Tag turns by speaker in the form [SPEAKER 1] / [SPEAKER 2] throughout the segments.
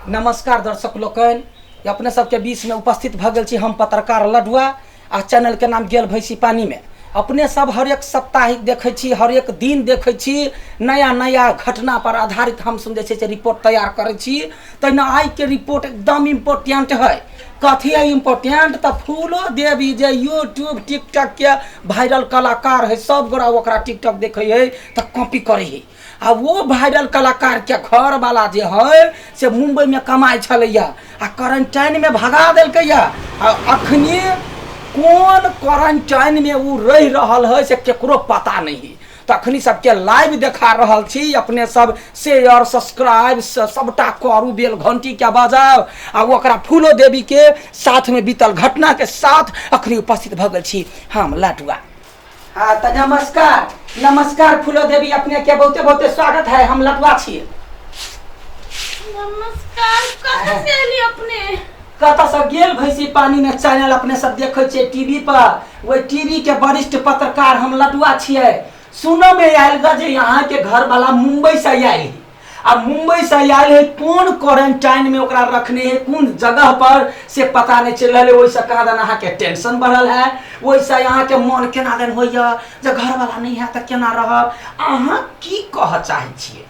[SPEAKER 1] नमस्कार दर्शक लोकन, अपने सबके बीच में उपस्थित भ गेल छी हम पत्रकार लडुआ आ चैनल के नाम गेल भैंसी पानी में। अपने सब हर एक साप्ताहिक देखे छी, हर एक दिन देखे छी, नया नया घटना पर आधारित हम सुन जे रिपोर्ट तैयार करे छी। तैना आई के रिपोर्ट एकदम इम्पोर्टेंट है। कथी है इम्पोर्टेंट? तो फूलो देवी जे यूट्यूब टिकटॉक के वायरल कलाकार है, सब गोरा ओकरा टिकटॉक देखे है तो कॉपी करे है। आ वो वायरल कलाकार के घर वाला जे है से मुंबई में कमाई छलैया आ क्वारंटाइन में भगा देलकैया। अखनी कौन क्वारंटाइन में वो रह रहल है से केकरो पता नहीं है। तो अखनी सबके लाइव देखा रहल छी। अपने सब शेयर सब्सक्राइब सबटा करू, बेल घंटी के बजाओ आ ओकरा फूलो देवी के साथ में बीतल घटना के साथ अखनी उपस्थित भ गेल छी हम लडुआ। हाँ तो नमस्कार नमस्कार फूलो देवी, अपने के बहुते बहुते स्वागत है। हम लडुआ छिए।
[SPEAKER 2] नमस्कार। कहाँ से एली अपने?
[SPEAKER 1] कत से गेल भैंसी पानी में चैनल अपने सब देखे छे टीवी पर। वही टीवी के वरिष्ठ पत्रकार हम लडुआ छिए। सुनो में आयल ग जे यहाँ के घर वाला मुंबई से आयल। अब मुंबई से आयल है, कौन क्वारंटाइन में ओकरा रखने है, कौन जगह पर से पता नहीं चल रहा है। वैसे कहा दिन अहाँ के टेंशन बढ़ल है, वैसे यहाँ के मन केना दिन होइया जे घर वाला नहीं है तो केना रहब। अहाँ की कह चाहे छिए?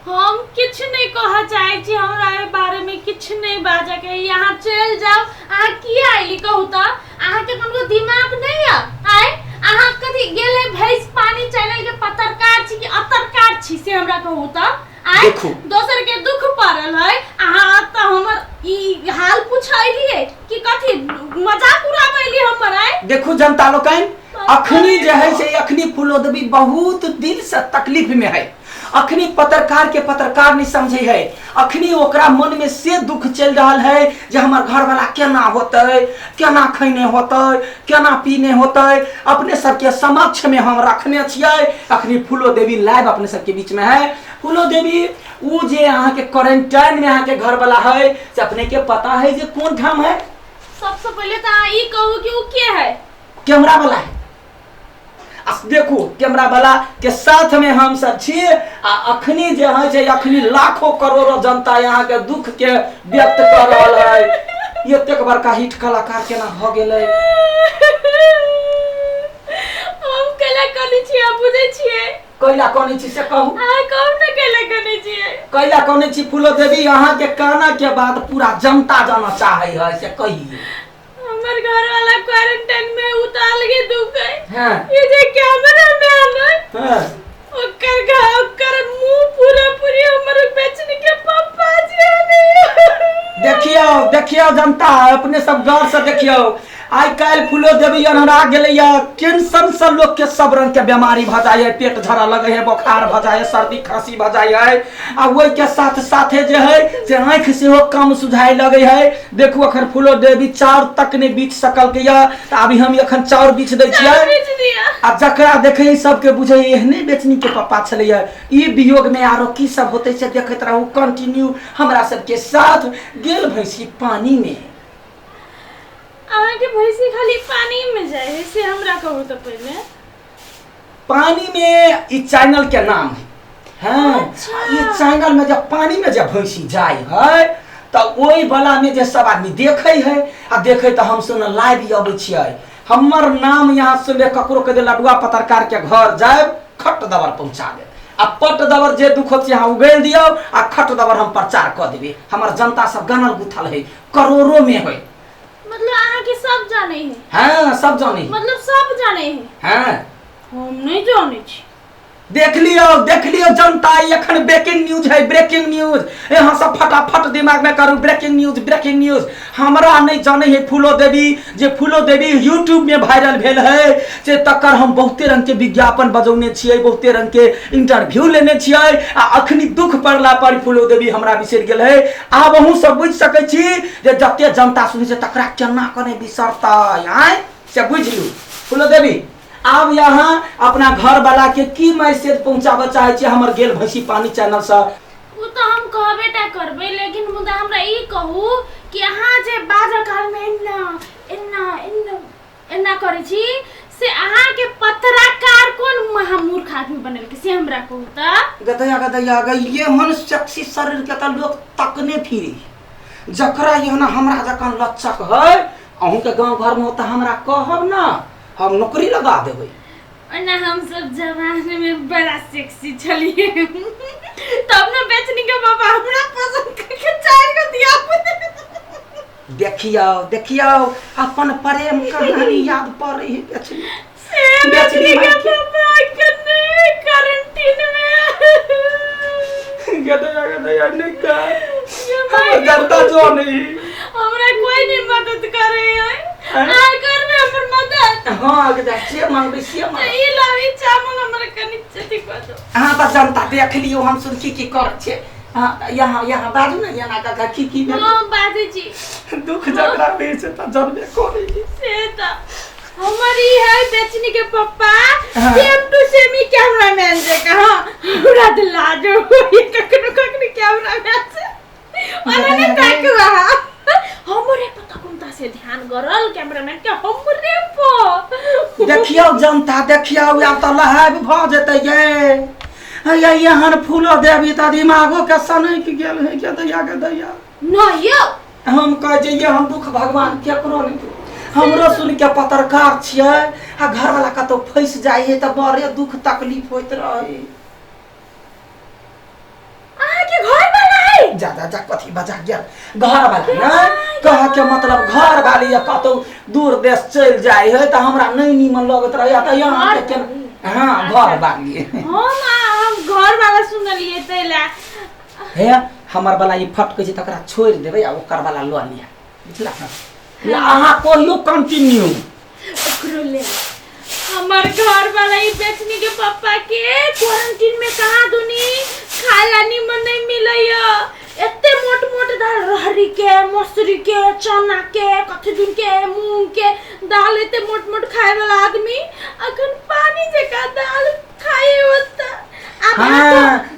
[SPEAKER 2] हम किछ नहीं कह चाहे छी, हमरा ए बारे में किछ नहीं बाजा के। यहाँ चल जाओ। अहाँ की आइली कहू त? अहाँ के कोनो दिमाग नहीं है? आय अहाँ कथि गेल है भैंस पानी चैनल के पत्रकार छी कि अतरकार छी से हमरा कहू त? आय दोसर के दुख पड़ल है, अहाँ त हमर ई हाल पूछैलिए कि कथि मजाक उड़ाबैली हमर? आय
[SPEAKER 1] देखो जनता लोकन, अखनी जे है से अखनी फूलो देवी बहुत दिल से तकलीफ में है। अखनी पत्रकार के पत्रकार नहीं समझे है। अखनी ओकरा मन में से दुख चल रहा है जे हमर घर वाला केना होते, केना खैने होते, केना पीने होते। अपने सबके समक्ष में हम रखने छिए। अखनी फूलो देवी लाइव अपने सबके बीच में है। फूलो देवी वो जे अहाँ के क्वारंटाइन में अहाँ के घर वाला है से अपने के पता है जे कौन ठाम है?
[SPEAKER 2] सबसे पहले तो अहाँ ई कहू कि वो के है?
[SPEAKER 1] कैमरा वाला है। देखो कैमरा वाला के साथ में हम सब छी। अखनी जे है जे अखनी लाखों करोड़ों जनता यहाँ के दुख के व्यक्त कर रहा है। ये तक बड़का हिट कलाकार केना भ गेलै।
[SPEAKER 2] हम केला कनी छी, आप बुझे छिए?
[SPEAKER 1] कैला कोनी छी से कहू।
[SPEAKER 2] आ कहू न केला कनी छिए?
[SPEAKER 1] कैला कोनी छी फूलो देवी, यहाँ के कहना के बाद पूरा जनता जाना चाहे है से कहिए।
[SPEAKER 2] हमर घर वाला क्वारंटाइन में उताल के दुख है।
[SPEAKER 1] हां
[SPEAKER 2] ये जे कैमरा में आना।
[SPEAKER 1] हां
[SPEAKER 2] ओकर मुंह पूरा पूरी हमर बेचने के पापा जी ने।
[SPEAKER 1] देखियो जनता, अपने सब गौर से देखियो। आई काल फूलो देवी अनहरा गेलैया। टेंशन से लोग के सब रंग के बीमारी भ जाय है, पेट झरा लगे है, बुखार भ जाय है, सर्दी खांसी भ जाय है। आ वही के साथ साथे जे है से आंख से हो कम सुझाई लगे है। देखो अखन फूलो देवी चाउर तक ने बीच सकल के या त अभी हम अखन चाउर बीच दै छियै। आ जकरा देखे सब के बुझे एहने बेचनी के पापा छलैया। ई वियोग में आरो की सब होते से देखत रहू कंटिन्यू हमरा सब के साथ। गेल भैंसी पानी में।
[SPEAKER 2] अहाँ के भैंसी खाली पानी में जाए है से हमरा कहू त पहले।
[SPEAKER 1] पानी में ई चैनल के नाम है। हाँ
[SPEAKER 2] अच्छा।
[SPEAKER 1] ये चैनल में जब पानी में जब भैंसी जाए है तो वही वाला में जे सब आदमी देखे है आ देखे तो हम सुन लाइव अबै छियै। हमर नाम यहाँ सुने ककरो के लडुआ पत्रकार के घर जाए खट दबर पहुंचा दे आ पट दबर जे दुख होत यहाँ उगल दियो आ खट दबर हम प्रचार कर देबे। हमर जनता सब गनल गुथल है, करोड़ों में है।
[SPEAKER 2] मतलब अहाँ के सब जाने है?
[SPEAKER 1] हाँ सब जाने।
[SPEAKER 2] मतलब सब जाने है?
[SPEAKER 1] हाँ
[SPEAKER 2] हम नहीं जाने छी।
[SPEAKER 1] देख लियो जनता, एखन ब्रेकिंग न्यूज है, ब्रेकिंग न्यूज। यहाँ सब फटाफट दिमाग में करू ब्रेकिंग न्यूज, ब्रेकिंग न्यूज। हमरा नहीं जाने है फूलो देवी जे फूलो देवी यूट्यूब में वायरल भेल है से तकर हम बहुते रंग के विज्ञापन बजौने छियै, बहुते रंग के इंटरव्यू लेने छियै। आ अखनी दुख पड़ला पर फूलो देवी हमरा बिसर गेल है। आब अहूँ सब बुझ सकै छी जे जते जनता सुनै छै तकरा केना कने बिसरतै। आय से बुझ लू फूलो देवी। अब यहाँ अपना घर वाला के की मैसेज पहुंचाबे चाहे छी हमर गेल भैंसी पानी चैनल से?
[SPEAKER 2] वो तो हम कहबेटा करबे, लेकिन मुदा हमरा ई कहू कि अहाँ जे बाजा काल में एन्ना करे छी से अहाँ के पत्रकार कोन महामूर्ख आदमी बनल के से हमरा कहू त?
[SPEAKER 1] गदया गदया गई ये मन सेक्सी शरीर के त लोग तकने फिरी। जकरा यहाँ हमरा जखन लचक है अहूँ के गांव घर में होता हमरा कहब ना हम नौकरी लगा देबै।
[SPEAKER 2] ना हम सब जमाने में बड़ा सेक्सी छलिए तब ना बेचनी के पापा हमरा पसंद करके 4 को दिया।
[SPEAKER 1] देखियो अपन प्रेम कहानी याद पड़ रही है
[SPEAKER 2] बेचनी के पापा कने क्वारंटाइन में
[SPEAKER 1] गदया नहीं कर करता जो नहीं
[SPEAKER 2] हमरा कोई नहीं मदद करे है आ कर में हमर मदद।
[SPEAKER 1] हां गदा से मांगबे से मांग
[SPEAKER 2] ई लावी चावल हमरा कनी चटी को दो।
[SPEAKER 1] हां त जनता देख लियो हम सुन की कर छे। हां यहाँ बाजू ना यहाँ का की
[SPEAKER 2] हां बाजू जी
[SPEAKER 1] दुख जकरा बे से त जनबे करे
[SPEAKER 2] से त हमारी है बेचनी के पापा सेम टू सेम ही कैमरामैन जे कहा पूरा लाजो ये ककनो कैमरामैन से उन्होंने टैग रहा हमरे पता कोनता से ध्यान गरल कैमरामैन के हमरे पो।
[SPEAKER 1] देखियो जनता देखियो अब त लहाब भ जते ये यहाँ फूलो देवी त दिमागो के सनक गेल है के दैया
[SPEAKER 2] नहीं यो
[SPEAKER 1] हम कह जइए हम दुख भगवान केकरो नहीं हमरो सुन के पत्रकार छिए आ घर वाला कतो फंस जाई है त बड़े दुख तकलीफ होइत रहे।
[SPEAKER 2] आ के घर वाला है
[SPEAKER 1] जा कथी बजा गेल घर वाला ना कह के मतलब घर वाली या कतो दूर देश चल जाई है त हमरा नहीं नीमन लगत रहे त यहाँ के हां घर वाली
[SPEAKER 2] हम घर वाला सुनलिए तैला
[SPEAKER 1] हे हमर वाला ई फटके छै तकरा छोड़ देबै आ ओकर वाला ल लिया बुझला या अहाँ कहियो कंटिन्यू
[SPEAKER 2] ओकरो ले हमर घर वाला ई बेचनी के पापा के क्वारंटाइन में कहा दुनी खाला निमन नहीं मिलैया एते मोट दाल रहरी के मसूरी के चना के कथि दिन के मूंग के दाल एते मोट खाए वाला आदमी अखन पानी जका दाल खाए होता।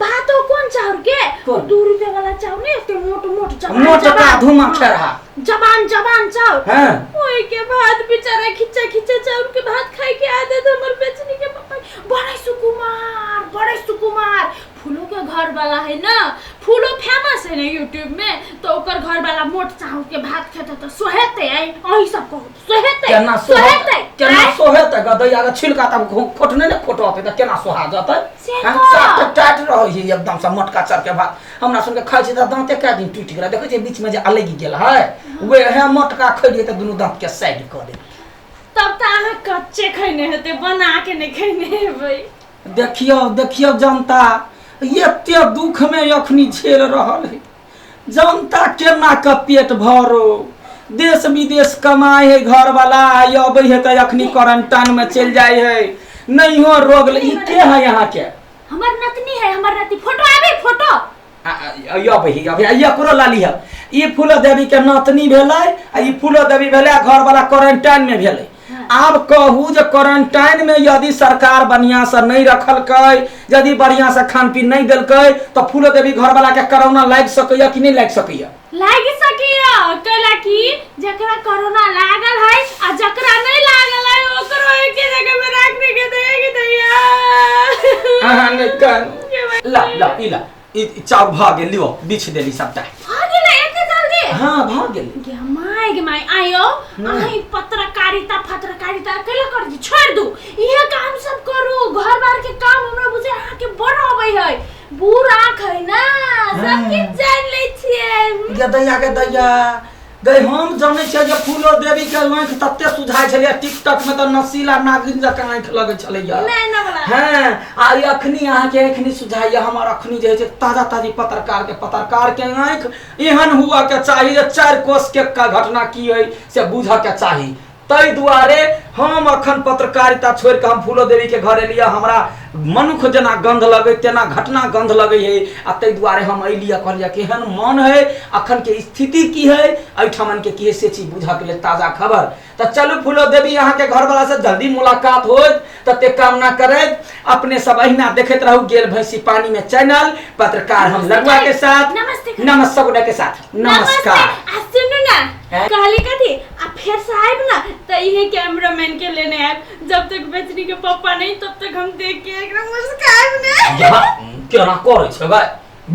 [SPEAKER 2] भात कौन चाउर के 2 रुपया वाला चाउर नहीं एते मोट
[SPEAKER 1] का धुमा खेरहा
[SPEAKER 2] जबान चाउर हां ओए के भात बेचारा खिच्चा चाउर के भात खाए के आदत हमर बेचनी के पापा बड़े सुकुमार फूलों के घर वाला है ना फूलो फेमस है ना यूट्यूब में तो ओकर घर वाला मोट चाउर के भात खाता तो सोहेते है अही सब को केना
[SPEAKER 1] सोहेते गदैया के छिलका तब खोटने ने खोटते त केना सोहा जाते हां टाट रही है एकदम से मोटका चर के भात हमरा सुन के खाइ छी त दांते का दिन टूट गेला देखै छी बीच में जे अलगी गेल है वे है मोटका खइलिए त दुनु दांत के साइड क दे
[SPEAKER 2] तब त अहाँ कच्चे खइने हेते बना के नहीं खइने हेबै।
[SPEAKER 1] देखियो जनता एते दुख में अखनी झेल रहल है जनता केना के पेट भरो देश विदेश कमाए है घर वाला अबे है त अखनी क्वारंटाइन में चल जाए है नहीं हो रोग ई के है यहाँ के
[SPEAKER 2] हमर नतनी है हमर नती फोटो आबे फोटो
[SPEAKER 1] अभी एकरो लाली है ई फूलो देवी के नतनी भेलै आ ई फूलो देवी भेलै घर वाला क्वारंटाइन में भेलै। आब कहू जे क्वारंटाइन में यदि सरकार बढ़िया से नहीं रखलकै यदि बढ़िया से खान पीन नहीं देलकै तो फूलो देवी घर वाला के कोरोना लाग सकैया कि नहीं लाग सकैया
[SPEAKER 2] लाग सकैया कैला कि जकरा कोरोना लागल है आ जकरा नहीं लागल है ओकरो एके जगह में रखने के दैया
[SPEAKER 1] अहाँ ने कन ला ई चाउ भ गेल लियो बिछ देली सबटा
[SPEAKER 2] भ गेल एते जल्दी
[SPEAKER 1] हां भ गेल
[SPEAKER 2] गे माय आयो आही पत्रकारिता कैला कर दी छोड़ दू ये काम सब करू घर बार के काम हमरा बुझे आहा के बड़ होबै है बुरा खै ना सब के जान ले छिए
[SPEAKER 1] गदैया गई हम जाने छे जे फूलो देवी के आंख तत्ते सुझाय छले टिकटॉक में त नसीला नागिन जका आंख लगे छले या
[SPEAKER 2] नहीं ना वाला
[SPEAKER 1] हां आ अखनी आहा के अखनी सुझाय हमर अखनी जे छै ताजा पत्रकार के आंख एहन हुआ के चाहिए 4 कोस के का घटना की है से बुझा के चाहिए तई दुआरे हम अखन पत्रकारिता छोड़ के हम फूलो देवी के घरे लिया हमरा मनुख जना गंध लगे तेना घटना गंध लगे है आ तई दुआरे हम अलिया कहलिया केहन मन है अखन के स्थिति की है एठमन के की से चीज बुझा के लिए ताजा खबर त चलू फूलो देवी यहाँ के घर वाला से जल्दी मुलाकात हो तते कामना करे अपने सब अहिना देखत रहू गेल भैंसी पानी में चैनल पत्रकार हम लगवा के साथ नमस्कार के साथ नमस्कार
[SPEAKER 2] सुनो ना कहली कथी आ फिर साहब ना त इहे कैमरामैन के लेने आए जब तक बेचनी के पापा नहीं तब तक हम देख के एकदम मुस्कान ने
[SPEAKER 1] केना करे छै भाई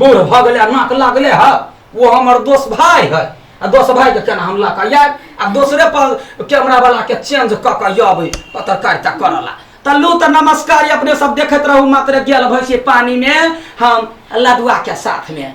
[SPEAKER 1] बूढ़ भ गेले नाक लागले है वो हमर दोस्त भाई है आ दोस्त भाई के केना हमला करिए आ दूसरे पर कैमरा वाला के चेंज क के आबे पत्रकारिता करला। तल्लू तो नमस्कार, अपने सब देखते रहू मात्र गेल भैंसी पानी में हम लडुआ के साथ में।